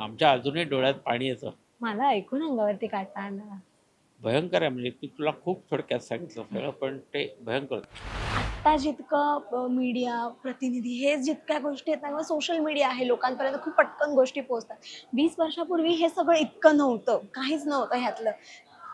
आमच्या अजूनही डोळ्यात पाणी येतं. मला ऐकून अंगावरती काटा आला. भयंकर आहे. म्हणजे मी तुला खूप थोडक्यात सांगितलं सगळं, पण ते भयंकर होतं. आता जितकं मीडिया प्रतिनिधी हे जितक्या गोष्टी आहेत ना किंवा सोशल मीडिया आहे लोकांपर्यंत खूप पटकन गोष्टी पोहोचतात. 20 वर्षापूर्वी हे सगळं इतकं नव्हतं, काहीच नव्हतं ह्यातलं.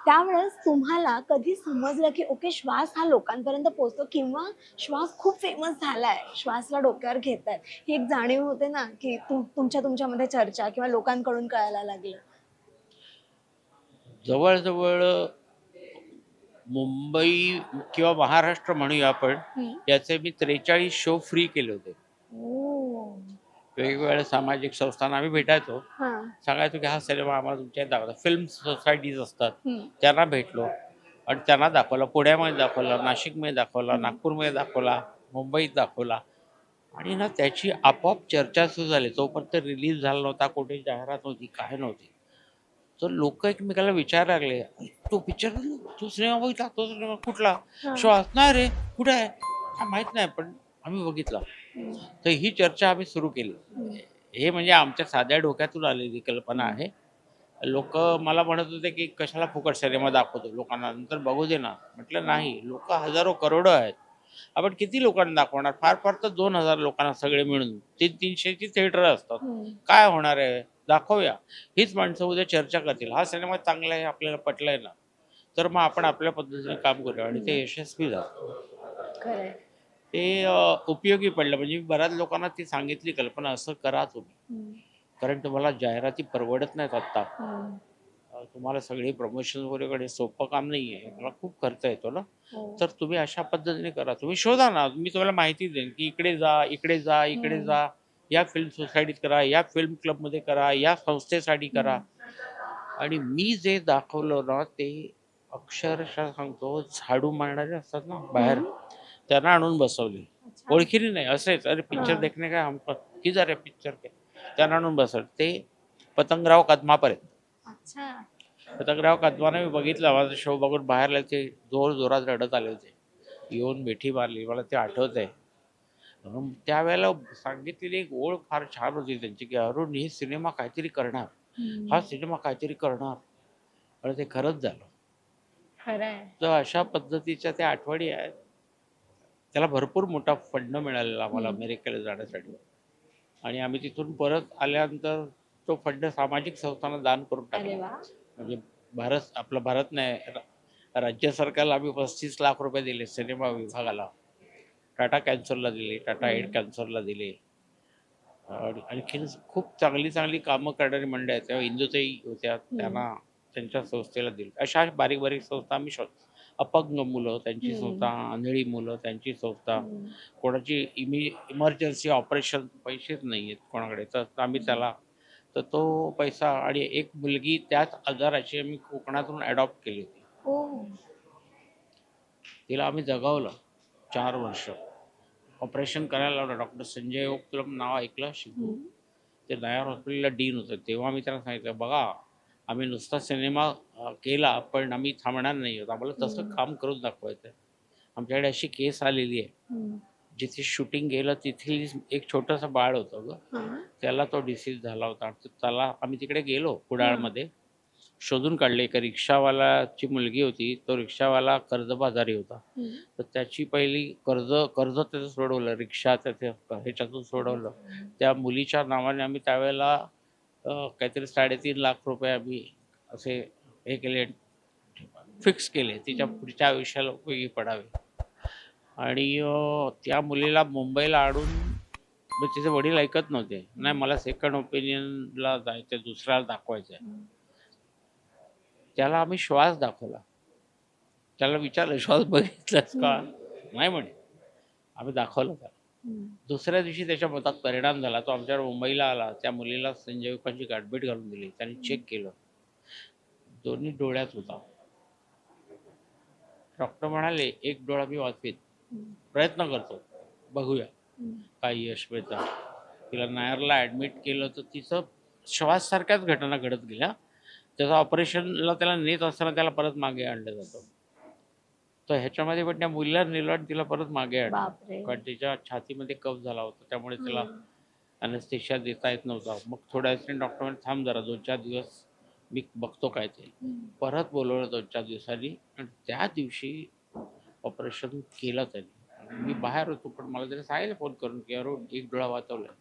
त्यावेळेस तुम्हाला कधी समजलं की ओके श्वास हा लोकांपर्यंत पोहोचतो किंवा श्वास खूप फेमस झालाय, श्वासला डोक्यावर घेतायत, ही एक जाणीव होते ना की तुमच्यामध्ये चर्चा किंवा लोकांकडून कळायला लागलं? जवळ-जवळ मुंबई किंवा महाराष्ट्र म्हणूया आपण, हम्म. याचे मी 43 शो फ्री केले होते. ओ. वेगवेगळ्या सामाजिक संस्थांना आम्ही भेटायचो. हा. सांगायचो की हा सिनेमा आम्हाला तुमच्या इथे दाखवला. फिल्म सोसायटीज असतात, हम्म. त्यांना भेटलो आणि त्यांना दाखवला. पुण्यामध्ये दाखवला, नाशिकमध्ये दाखवला, हम्म. नागपूरमध्ये दाखवला, मुंबईत दाखवला. आणि ना त्याची आपोआप चर्चा सुरू झाली. तोपर्यंत रिलीज झाला नव्हता, कुठे जाहिरात नव्हती, काय नव्हती. तर लोक एकमेकाला विचारायला लागले, तो पिक्चर, तू सिनेमा बघितला, तो सिनेमा कुठला, हा. श्वास नाही रे, कुठे आहे, हा माहित नाही, पण आम्ही बघितला. हम्म. तर ही चर्चा आम्ही सुरू केली. हम्म. हे म्हणजे आमच्या साध्या डोक्यातून आलेली कल्पना आहे. लोक मला म्हणत होते की कशाला फुकट सिनेमा दाखवतो लोकांना, नंतर बघू दे ना. म्हटलं नाही, लोक हजारो करोडो आहेत, आपण किती लोकांना दाखवणार, फार फार तर 2,000 लोकांना सगळे मिळून. 300-300ची थिएटर असतात, हम्म. काय होणार आहे, दाखवूया. हीच माणसं उद्या चर्चा करतील, हा सिनेमा चांगला आहे, आपल्याला पटलाय ना, तर मग आपण आपल्या पद्धतीने काम करूया. आणि ते यशस्वी झालं. खरंय. ते उपयोगी पडलं. म्हणजे बऱ्याच लोकांना ती सांगितली कल्पना, असं करा तुम्ही, हम्म. कारण तुम्हाला जाहिराती परवडत नाहीत आत्ता. हम्म. तुम्हाला सगळी प्रमोशन वगैरे सोपं काम नाही आहे, मला खूप खर्च येतो ना. हो. तर तुम्ही अशा पद्धतीने करा, तुम्ही शोधा ना, मी तुम्हाला माहिती देईन की इकडे जा, इकडे जा, इकडे जा, या फिल्म सोसायटीत करा, या फिल्म क्लबमध्ये करा, या संस्थेसाठी करा. आणि मी जे दाखवलं ना, ते अक्षरशः सांगतो, झाडू मारणारे असतात ना बाहेर, हम्म. त्यांना आणून बसवले. अच्छा. ओळखीने नाही, असेच, अरे पिक्चर हा. देखने का हमको, किधर आहे पिक्चर के, त्यांना आणून बसवलं. ते पतंगराव कदमापर्यंत. अच्छा. पतंगराव कदमाने मी बघितलं, माझा शो बघून बाहेर लागले, ते जोर जोरात रडत आले होते, येऊन मिठी मारली, मला ते आठवत आहे. त्यावेळेला सांगितलेली एक ओळ फार छान होती त्यांची, की अरुण, ही सिनेमा काहीतरी करणार, हा सिनेमा काहीतरी करणार. आणि ते खरंच झालं. खरंय. तर अशा पद्धतीच्या त्या आठवणी आहेत. त्याला भरपूर मोठा फंड मिळालेला आम्हाला अमेरिकेला जाण्यासाठी. आणि आम्ही तिथून परत आल्यानंतर तो फंड सामाजिक संस्थांना दान करून अरे टाकला. वा. म्हणजे आपलं भारत नाही, राज्य सरकारला आम्ही 35 लाख रुपये दिले सिनेमा विभागाला. टाटा कॅन्सरला दिले, टाटा एड कॅन्सरला दिले. आणि आणखीन खूप चांगली चांगली कामं करणारी मंडळी आहेत, तेव्हा इंदुताई होत्या, त्यांना त्यांच्या संस्थेला दिली. अशा बारीक बारीक संस्था आम्ही अपंग मुलं त्यांची संस्था, आंधळी मुलं त्यांची संस्था, कोणाची इमर्जन्सी ऑपरेशन पैसेच नाही आहेत कोणाकडे, तर आम्ही त्याला, तर तो पैसा. आणि एक मुलगी त्याच आजाराची आम्ही कोकणातून ॲडॉप्ट केली होती. ओ. तिला आम्ही जगवलं 4 वर्ष. ऑपरेशन करायला लावलं. डॉक्टर संजय ओकलम नाव ऐकलं असेल तू, ते नायर हॉस्पिटलला डीन होतं. तेव्हा मी त्यांना सांगितलं, बघा, आम्ही नुसता सिनेमा केला, पण आम्ही थांबणार नाही आहोत, आम्हाला तसं काम करून दाखवायचं आहे. आमच्याकडे अशी केस आलेली आहे, जिथे शूटिंग गेलं तिथे एक छोटंसं बाळ होतं गं, त्याला तो डिसीज झाला होता. तर त्याला आम्ही तिकडे गेलो कुडाळमध्ये, शोधून काढले. एका रिक्षावालाची मुलगी होती, तो रिक्षावाला कर्जबाजारी होता. तर त्याची पहिली कर्ज त्याचं सोडवलं, रिक्षा त्याच्या ह्याच्यातून सोडवलं. त्या मुलीच्या नावाने आम्ही त्यावेळेला काहीतरी 3.5 लाख रुपये आम्ही असे हे केले, फिक्स केले, तिच्या पुढच्या आयुष्याला उपयोगी पडावे. आणि त्या मुलीला मुंबईला आणून, मग तिचे वडील ऐकत नव्हते, नाही मला सेकंड ओपिनियनला जायचं, दुसऱ्याला दाखवायचं आहे. त्याला आम्ही श्वास दाखवला. त्याला विचारलं, श्वास बघितलास का, नाही म्हणे. आम्ही दाखवलं त्याला. दुसऱ्या दिवशी त्याच्या मतात परिणाम झाला. तो आमच्यावर मुंबईला आला. त्या मुलीला संजयकांची गाठभेट घालून दिली. त्यांनी चेक केलं, दोन्ही डोळ्यात होता. डॉक्टर म्हणाले, एक डोळा मी वाचवीत, प्रयत्न करतो, बघूया काय यश मिळतं. तिला नायरला ॲडमिट केलं, तर तिचं श्वाससारख्याच घटना घडत गेल्या. त्याचं ऑपरेशनला त्याला नेत असताना त्याला परत मागे आणलं जातं. तर ह्याच्यामध्ये पण त्या मुलीला नेलं आणि तिला परत मागे आणलं, कारण तिच्या छातीमध्ये कफ झाला होता, त्यामुळे तिला अॅनेस्थेशिया देता येत नव्हता. मग थोड्या वेळाने डॉक्टर म्हणे थांब जरा 2-4 दिवस मी बघतो काय ते. परत बोलवलं 2-4 दिवसांनी आणि त्या दिवशी ऑपरेशन केलं त्यांनी. आणि मी बाहेर होतो, पण मला त्याने सांगितलं फोन करून की अरुण एक डोळा वाचवलाय,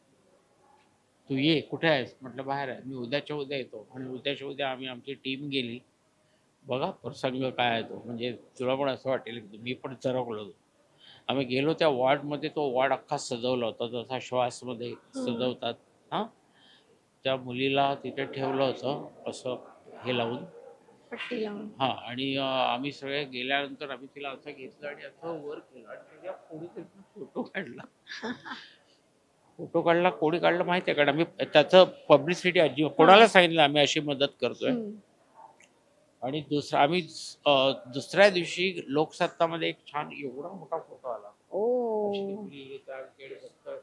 तू ये. कुठे आहेस? म्हटलं बाहेर आहे. मी उद्याच्या उद्या येतो. आणि उद्याच्या उद्या आमची टीम गेली. बघा प्रसंग काय आहे तो, म्हणजे तुला पण असं वाटेल की मी पण चरकलो होतो. आम्ही गेलो त्या वॉर्डमध्ये, तो वॉर्ड अख्खा सजवला होता जसा श्वासमध्ये सजवतात. हां, त्या मुलीला तिथे ठेवलं होतं असं हे लावून. पट्टी लावून. हां, आणि आम्ही सगळे गेल्यानंतर आम्ही तिला असं घेतलं आणि असं वर केलं आणि त्याच्या कोणीतरी फोटो काढला. फोटो काढला, कोणी काढला माहिती आहे? कारण आम्ही त्याचं पब्लिसिटी अजिबात कोणाला सांगितलं आम्ही अशी मदत करतोय. आणि आम्ही दुसऱ्या दिवशी लोकसत्तामध्ये एक छान एवढा मोठा फोटो आला. अशी ती मुलगी त्या खेळ बघतोय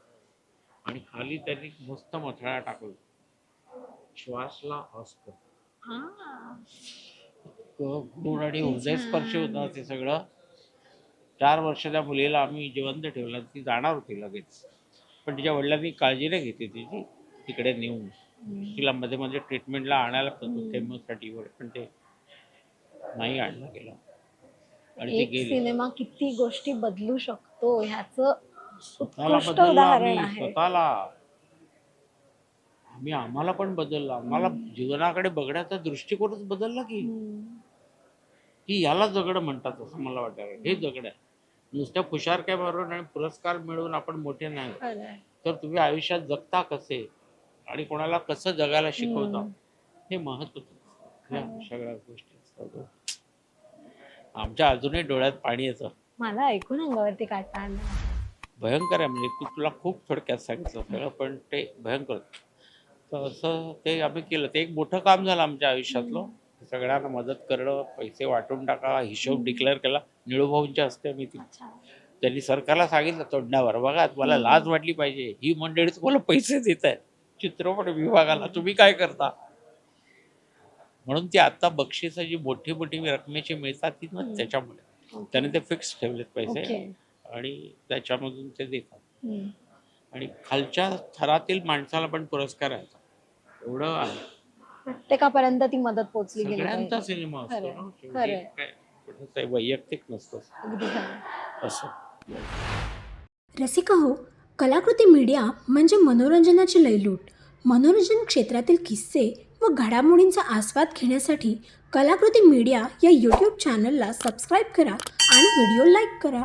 आणि खाली त्यांनी मस्त मथळा टाकला, श्वासला ऑस्कर. गुण आणि हृदयस्पर्शी होतं ते सगळं. 4 वर्ष त्या मुलीला आम्ही जिवंत ठेवलं. ती जाणार होती लगेच, पण तिच्या वडिलांनी काळजी नाही घेतली तिची. तिकडे नेऊन तिला मध्ये मध्ये ट्रीटमेंटला आणायला केमोसाठीवर, पण ते नाही आणलं गेलं आणि ते एक गेली. सिनेमा किती गोष्टी बदलू शकतो ह्याचं स्वतःला उत्कृष्ट बदलला उदाहरण आम्ही, आहे. आम्हाला पण बदललं. आम्हाला जीवनाकडे बघण्याचा दृष्टिकोनच बदलला की याला जगणं म्हणतात असं मला वाटायला. हे जगणं आहे. नुसत्या फुशारक्या मारून आणि पुरस्कार मिळवून आपण मोठे नाही. खरंय. तर तुम्ही आयुष्यात जगता कसे आणि कोणाला कसं जगायला शिकवता हे महत्त्वाचं. या सगळ्या गोष्टी असतात. आमच्या अजूनही डोळ्यात पाणी येतं. मला ऐकून अंगावरती काटा आला. भयंकर आहे. म्हणजे तुला खूप थोडक्यात सांगितलं सगळं, पण ते भयंकर. तर असं ते आम्ही केलं. ते एक मोठं काम झालं आमच्या आयुष्यातलं. सगळ्यांना मदत करणं, पैसे वाटून टाका, हिशोब डिक्लेअर केला. निळूभाऊंच्या हस्ते मी ती त्यांनी सरकारला सांगितलं तोंडावर, बघा मला लाज वाटली पाहिजे, ही मंडळी तुम्हाला पैसे देत आहेत चित्रपट विभागाला, तुम्ही काय करता? म्हणून ती आता बक्षिसं जी मोठी मोठी रकमेची मिळतात ती ना त्याच्यामुळे त्याने ते फिक्स ठेवलेत पैसे आणि त्याच्यामधून ते देतात. आणि खालच्या थरातील माणसाला पण पुरस्कार आहे. एवढं आहे. प्रत्येकापर्यंत ती मदत पोहोचली गेली सगळ्यांचा पाहिजे. सिनेमा असतो ना शेवटी. खरंय. काय कुठंच वैयक्तिक नसतं अगदी खरं. असं. रसिका हो, कलाकृती मीडिया म्हणजे मनोरंजनाची लयलूट. मनोरंजन क्षेत्रातील किस्से व घडामोडींचा आस्वाद घेण्यासाठी कलाकृती मीडिया या यूट्यूब चॅनलला सबस्क्राईब करा आणि व्हिडिओ लाईक करा.